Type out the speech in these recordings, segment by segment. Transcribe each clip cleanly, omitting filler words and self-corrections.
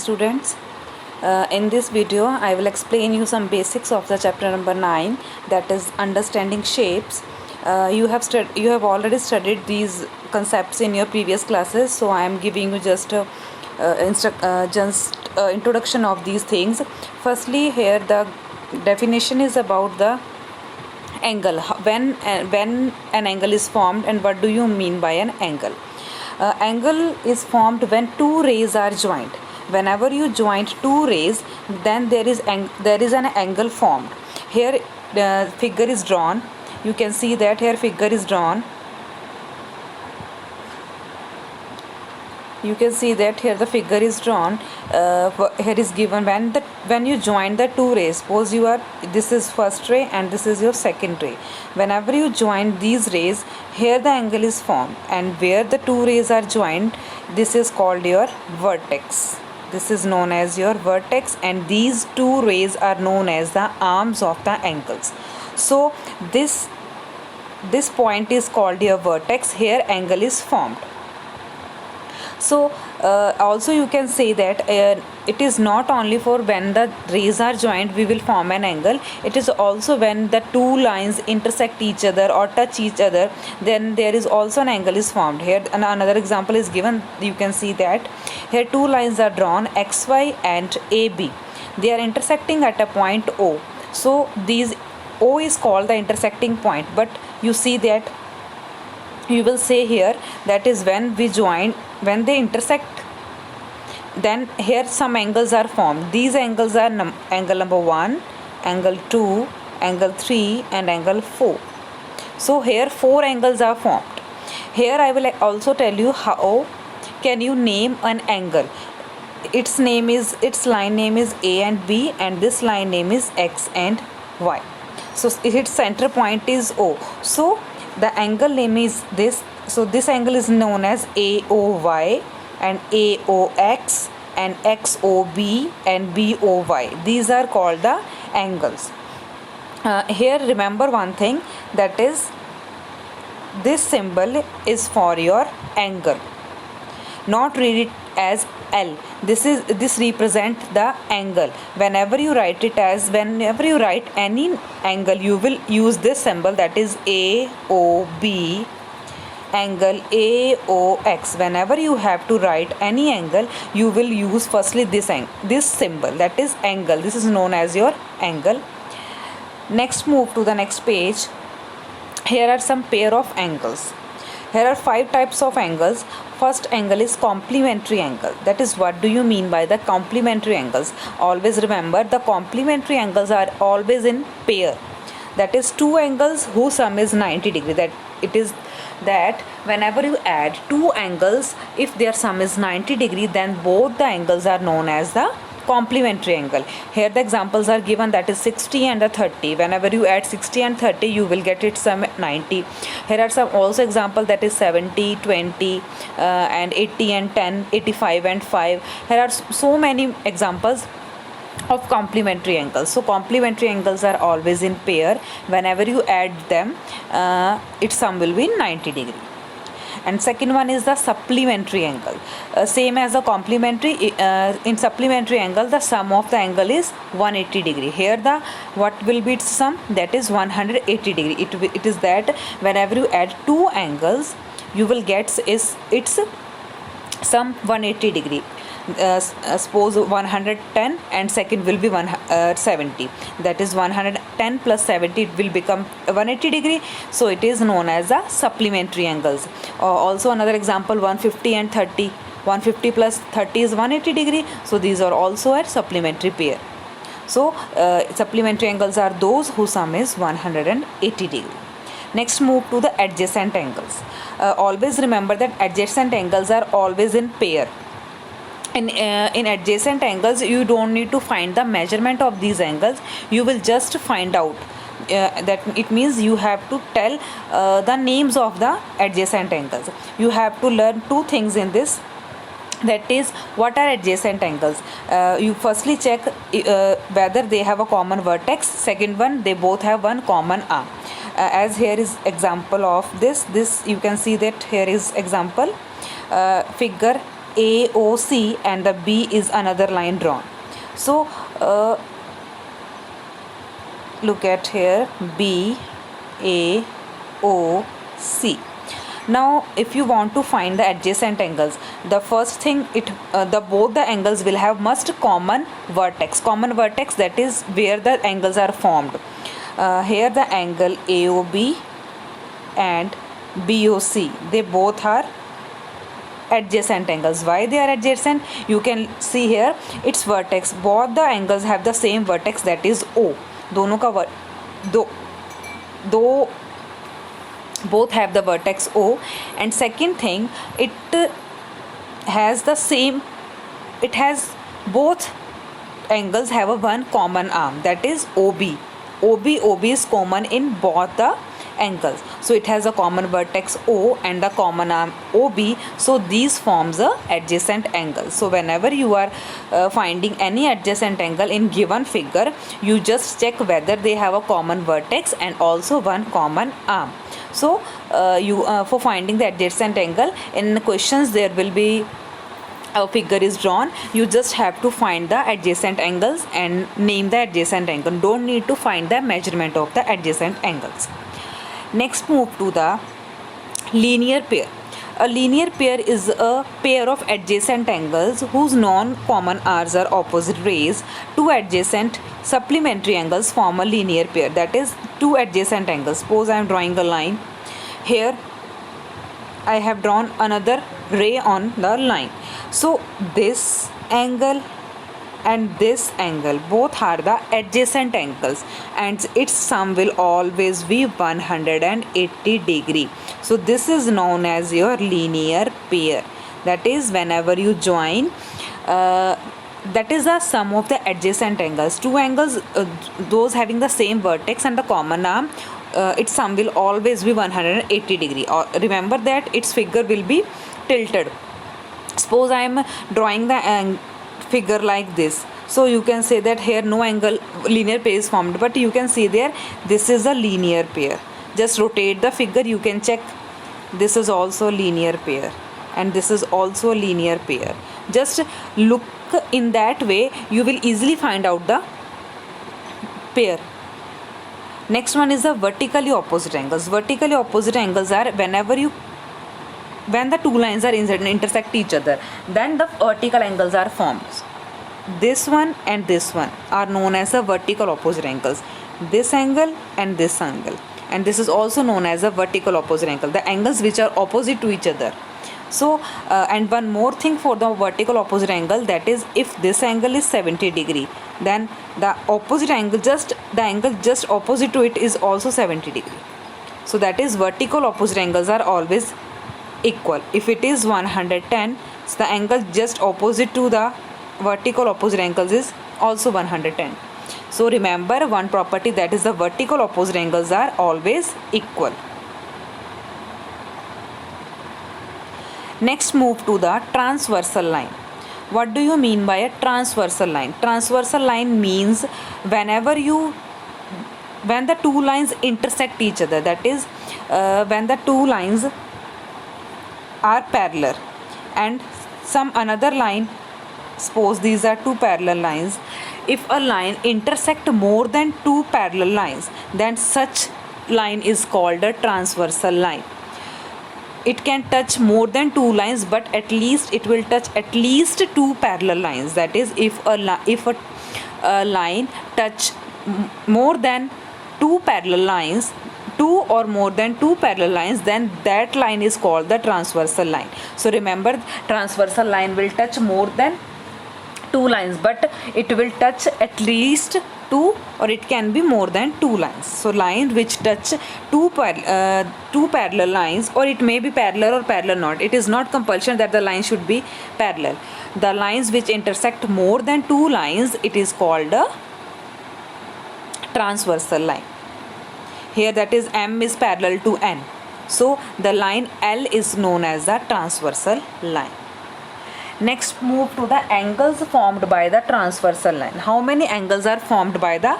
students. In this video I will explain you some basics of the chapter number 9, that is understanding shapes. You have already studied these concepts in your previous classes, so I am giving you just introduction of these things. Firstly, here the definition is about the angle, when an angle is formed, and what do you mean by an angle. Angle is formed when two rays are joined. Whenever you join two rays, then there is an angle formed. Here the figure is drawn. You can see that here figure is drawn. You can see that here the figure is drawn. Here is given when you join the two rays. Suppose this is first ray and this is your second ray. Whenever you join these rays, here the angle is formed, and where the two rays are joined, this is called your vertex. This is known as your vertex, and these two rays are known as the arms of the angles. So this point is called your vertex. Here angle is formed. So also you can say that it is not only for when the rays are joined we will form an angle. It is also when the two lines intersect each other or touch each other, then there is also an angle is formed. Here another example is given. You can see that here two lines are drawn, XY and AB. They are intersecting at a point O. So these O is called the intersecting point. But you see that you will say here that is when they intersect, then here some angles are formed. These angles are angle number 1, angle 2, angle 3 and angle 4. So here 4 angles are formed. Here I will also tell you how can you name an angle. Its line name is A and B, and this line name is X and Y. So its center point is O. So the angle name is this. So this angle is known as AOY and AOX and XOB and BOY. These are called the angles. Here remember one thing, that is this symbol is for your angle. Not read it as L. This represent the angle. Whenever you write any angle, you will use this symbol, that is AOB, angle AOX. Whenever you have to write any angle, you will use firstly this symbol, that is angle. This is known as your angle. Next, move to the next page. Here are some pair of angles. Here are 5 types of angles. First angle is complementary angle. That is, what do you mean by the complementary angles? Always remember, the complementary angles are always in pair. That is, two angles whose sum is 90 degree. That whenever you add two angles, if their sum is 90 degree, then both the angles are known as the complementary angle. Here the examples are given, that is 60 and 30. Whenever you add 60 and 30, you will get its sum 90. Here are some also example, that is 70, 20 and 80 and 10, 85 and 5. Here are so many examples of complementary angles. So complementary angles are always in pair. Whenever you add them, its sum will be 90 degree. And second one is the supplementary angle. Same as the complementary, in supplementary angle the sum of the angle is 180 degree. Here what will be its sum? That is 180 degree. It is that whenever you add two angles, you will get its sum 180 degree. Suppose 110 and second will be 170. That is 110 plus 70, it will become 180 degree. So it is known as the supplementary angles. Also another example, 150 and 30. 150 plus 30 is 180 degree. So these are also a supplementary pair. So supplementary angles are those whose sum is 180 degree. Next, move to the adjacent angles. Always remember that adjacent angles are always in pair. In adjacent angles, you don't need to find the measurement of these angles. You will just find out. That it means you have to tell the names of the adjacent angles. You have to learn two things in this. That is, what are adjacent angles? You firstly check whether they have a common vertex. Second one, they both have one common arm. As here is example of this you can see that here is example, figure AOC and the B is another line drawn. So look at here, BAOC. Now if you want to find the adjacent angles, the first thing, both the angles will have must common vertex. Common vertex, that is where the angles are formed. Here the angle AOB and BOC, they both are adjacent angles. Why they are adjacent? You can see here its vertex. Both the angles have the same vertex, that is O. दोनों का दो both have the vertex O. And second thing, it has both angles have a one common arm, that is OB. OB is common in both the angles, so it has a common vertex O and the common arm OB, so these forms a adjacent angle. So whenever you are finding any adjacent angle in given figure, you just check whether they have a common vertex and also one common arm. So for finding the adjacent angle in questions, there will be a figure is drawn, you just have to find the adjacent angles and name the adjacent angle. Don't need to find the measurement of the adjacent angles. Next, move to the linear pair. A linear pair is a pair of adjacent angles whose non-common arms are opposite rays. Two adjacent supplementary angles form a linear pair, that is two adjacent angles. Suppose I am drawing a line. Here I have drawn another ray on the line. So this angle and this angle both are the adjacent angles, and its sum will always be 180 degree. So this is known as your linear pair. That is, whenever you join, that is the sum of the adjacent angles. Two angles, those having the same vertex and the common arm, its sum will always be 180 degree. Or remember that its figure will be tilted. Suppose I am drawing the figure like this, so you can say that here no angle linear pair is formed, but you can see there this is a linear pair. Just rotate the figure, you can check this is also linear pair and this is also linear pair. Just look in that way, you will easily find out the pair. Next one is the vertically opposite angles. Vertically opposite angles are when the two lines are intersect each other, then the vertical angles are formed. This one and this one are known as the vertical opposite angles. This angle and this angle, and this is also known as a vertical opposite angle, the angles which are opposite to each other. So and one more thing for the vertical opposite angle, that is, if this angle is 70 degree, then the opposite angle, the angle just opposite to it is also 70 degree. So that is, vertical opposite angles are always equal. If it is 110, so the angle just opposite to the vertical opposite angles is also 110. So remember one property, that is the vertical opposite angles are always equal. Next, move to the transversal line. What do you mean by a transversal line? Transversal line means when the two lines intersect each other, that is when the two lines are parallel and some another line, suppose these are two parallel lines, if a line intersect more than two parallel lines, then such line is called a transversal line. It can touch more than two lines, but at least it will touch at least two parallel lines. That is, if a line touch more than two parallel lines, two or more than two parallel lines, then that line is called the transversal line. So remember, transversal line will touch more than two lines, but it will touch at least two, or it can be more than two lines. So lines which touch two parallel lines, or it may be parallel or parallel not. It is not compulsion that the line should be parallel. The lines which intersect more than two lines, it is called a transversal line. Here, that is, M is parallel to N. So the line L is known as the transversal line. Next, move to the angles formed by the transversal line. How many angles are formed by the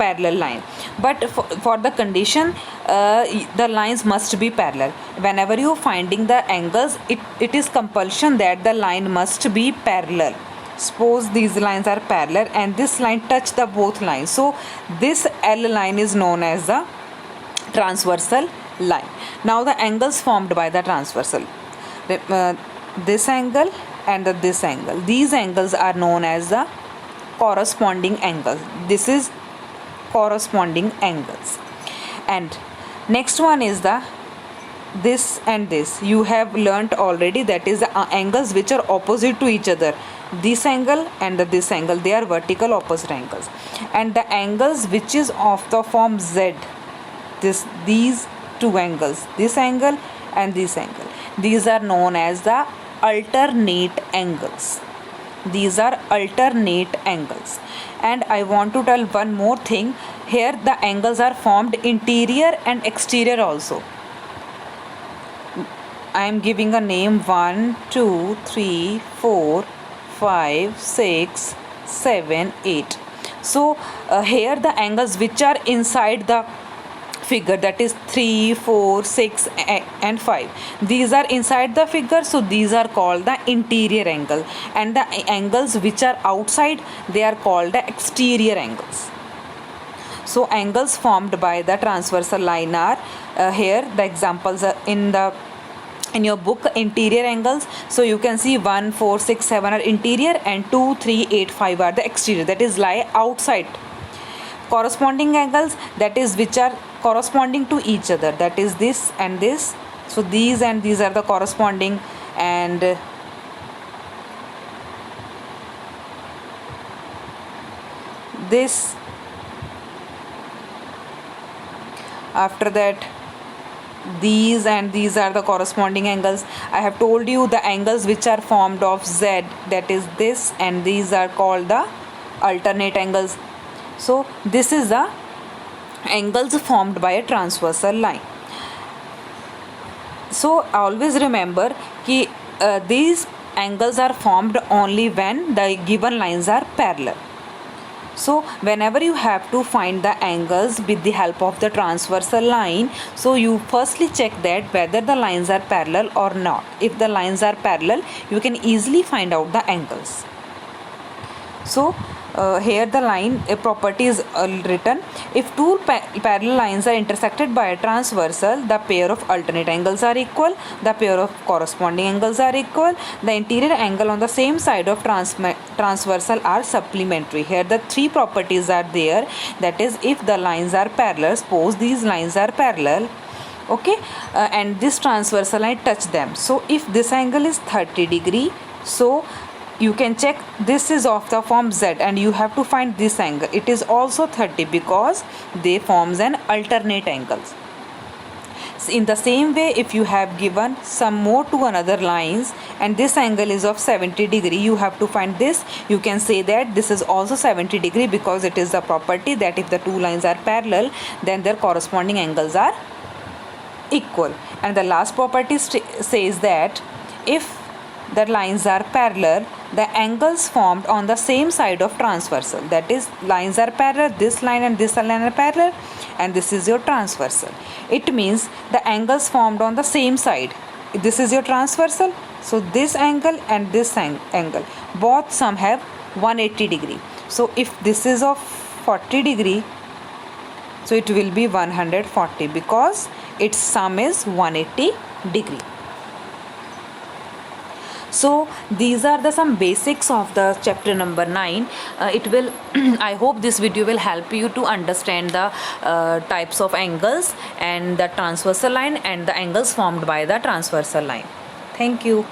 parallel line. But for the condition, the lines must be parallel. Whenever you finding the angles, it is compulsion that the line must be parallel. Suppose these lines are parallel and this line touch the both lines, so this L line is known as the transversal line. Now the angles formed by the transversal, this angle and this angle, these angles are known as the corresponding angles. This is corresponding angles. And next one is the this and this you have learnt already, that is the angles which are opposite to each other. This angle and this angle, they are vertical opposite angles. And the angles which is of the form Z, these two angles, this angle and this angle, these are known as the alternate angles. These are alternate angles. And I want to tell one more thing here, the angles are formed interior and exterior also. I am giving a name 1 2 3 4 5 6 7 8. So here the angles which are inside the figure, that is 3 4 6 and 5, these are inside the figure, so these are called the interior angle. And the angles which are outside, they are called the exterior angles. So angles formed by the transversal line are here the examples are in your book, interior angles. So you can see 1 4 6 7 are interior and 2 3 8 5 are the exterior, that is lie outside. Corresponding angles, that is which are corresponding to each other, that is this and this, so these and these are the corresponding. And this, after that these and these are the corresponding angles. I have told you the angles which are formed of Z, that is this and these are called the alternate angles. So this is the angles formed by a transversal line. So always remember कि these angles are formed only when the given lines are parallel. So whenever you have to find the angles with the help of the transversal line, so you firstly check that whether the lines are parallel or not. If the lines are parallel, you can easily find out the angles. So here the line property is written: if two parallel lines are intersected by a transversal, the pair of alternate angles are equal, the pair of corresponding angles are equal, the interior angle on the same side of transversal are supplementary. Here the three properties are there, that is if the lines are parallel, suppose these lines are parallel, okay, and this transversal line touch them, so if this angle is 30 degree, so you can check this is of the form Z and you have to find this angle, it is also 30 because they forms an alternate angles. So in the same way, if you have given some more to another lines and this angle is of 70 degree, you have to find this, you can say that this is also 70 degree because it is the property that if the two lines are parallel, then their corresponding angles are equal. And the last property says that if the lines are parallel, the angles formed on the same side of transversal, that is lines are parallel, this line and this line are parallel, and this is your transversal. It means the angles formed on the same side, this is your transversal, so this angle and this angle, both some have 180 degree. So if this is of 40 degree, so it will be 140 because its sum is 180 degree. So these are the some basics of the chapter number 9. It will I hope this video will help you to understand the types of angles and the transversal line and the angles formed by the transversal line. Thank you.